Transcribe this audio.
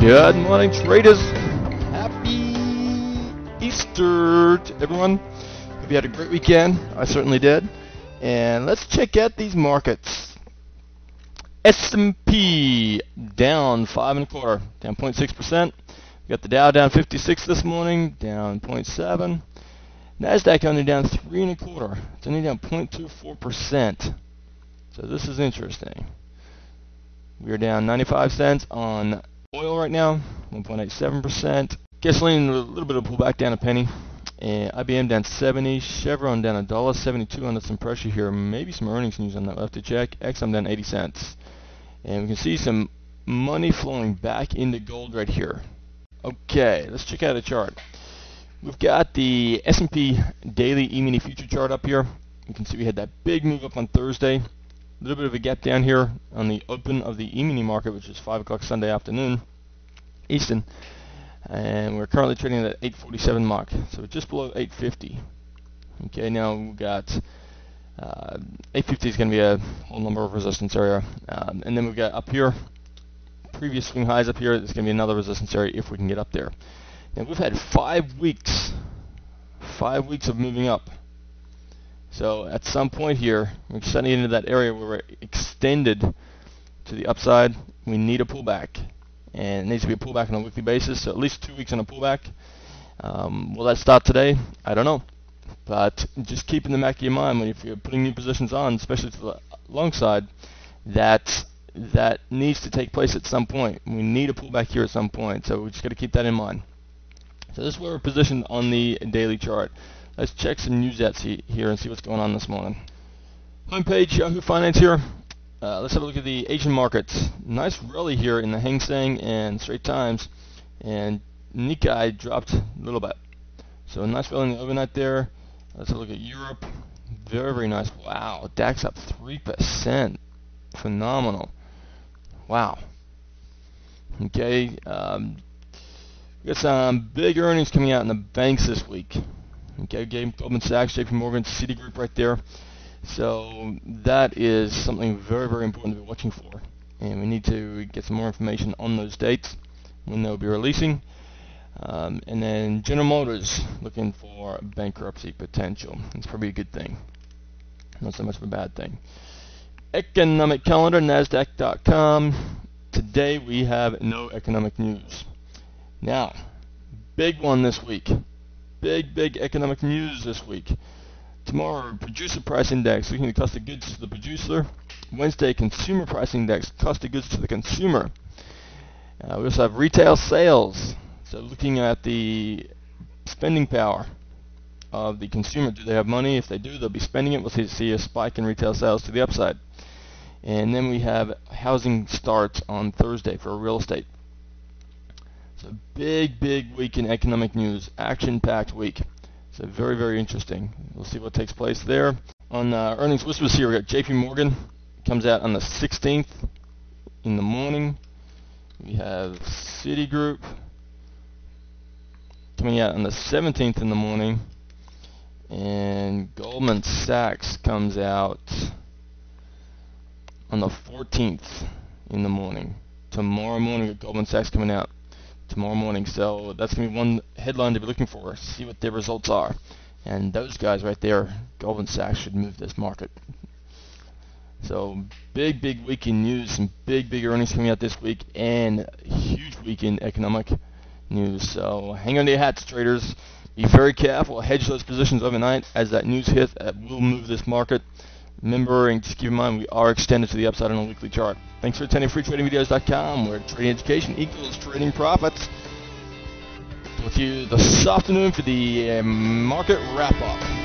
Good morning, traders. Happy Easter to everyone. Hope you had a great weekend. I certainly did. And let's check out these markets. S&P down 5 1/4, down 0.6%. We got the Dow down 56 this morning, down 0.7. Nasdaq only down 3 1/4. It's only down 0.24%. So this is interesting. We are down 95 cents on oil right now, 1.87%. Gasoline, a little bit of pullback, down a penny. And IBM down 70. Chevron down $1.72 under some pressure here. Maybe some earnings news on that. We'll have to check. Exxon down 80 cents. And we can see some money flowing back into gold right here. Okay, let's check out a chart. We've got the S&P daily E-mini future chart up here. You can see we had that big move up on Thursday. A little bit of a gap down here on the open of the E-mini market, which is 5 o'clock Sunday afternoon, Eastern. And we're currently trading at 847 mark, so we're just below 850. Okay, now we've got 850 is going to be a whole number of resistance area. And then we've got up here, previous swing highs up here, there's going to be another resistance area if we can get up there. Now we've had 5 weeks of moving up. So at some point here, we're setting into that area where we're extended to the upside. We need a pullback, and it needs to be a pullback on a weekly basis, so at least 2 weeks on a pullback. Will that start today? I don't know. But just keep in the back of your mind when if you're putting new positions on, especially to the long side, that needs to take place at some point. We need a pullback here at some point, so we just got to keep that in mind. So this is where we're positioned on the daily chart. Let's check some news outs here and see what's going on this morning. Homepage, Yahoo Finance here. Let's have a look at the Asian markets. Nice rally here in the Hang Seng and Straits Times, and Nikkei dropped a little bit. So a nice rally in the overnight there. Let's have a look at Europe. Very, very nice. Wow, DAX up 3%. Phenomenal. Wow. Okay, we got some big earnings coming out in the banks this week. Okay, Goldman Sachs, JP Morgan, Citigroup right there. So that is something very, very important to be watching for. And we need to get some more information on those dates, when they'll be releasing. And then General Motors looking for bankruptcy potential. It's probably a good thing. Not so much of a bad thing. Economic calendar, NASDAQ.com. Today we have no economic news. Now, big one this week. Big economic news this week. Tomorrow, producer price index looking at cost of goods to the producer. Wednesday, consumer price index, cost of goods to the consumer. We also have retail sales. So looking at the spending power of the consumer. Do they have money? If they do, they'll be spending it. We'll see a spike in retail sales to the upside. And then we have housing starts on Thursday for real estate. So big week in economic news, action-packed week. So very, very interesting. We'll see what takes place there. On earnings whispers here, we got JP Morgan. Comes out on the 16th in the morning. We have Citigroup coming out on the 17th in the morning. And Goldman Sachs comes out on the 14th in the morning. Tomorrow morning with Goldman Sachs coming out. Tomorrow morning, so that's going to be one headline to be looking for, see what their results are. And those guys right there, Goldman Sachs, should move this market. So big week in news, some big earnings coming out this week, and huge week in economic news. So hang on to your hats, traders. Be very careful, hedge those positions overnight as that news hits. That will move this market. Remember, and just keep in mind, we are extended to the upside on a weekly chart. Thanks for attending freetradingvideos.com, where trading education equals trading profits. With you this afternoon for the market wrap-up.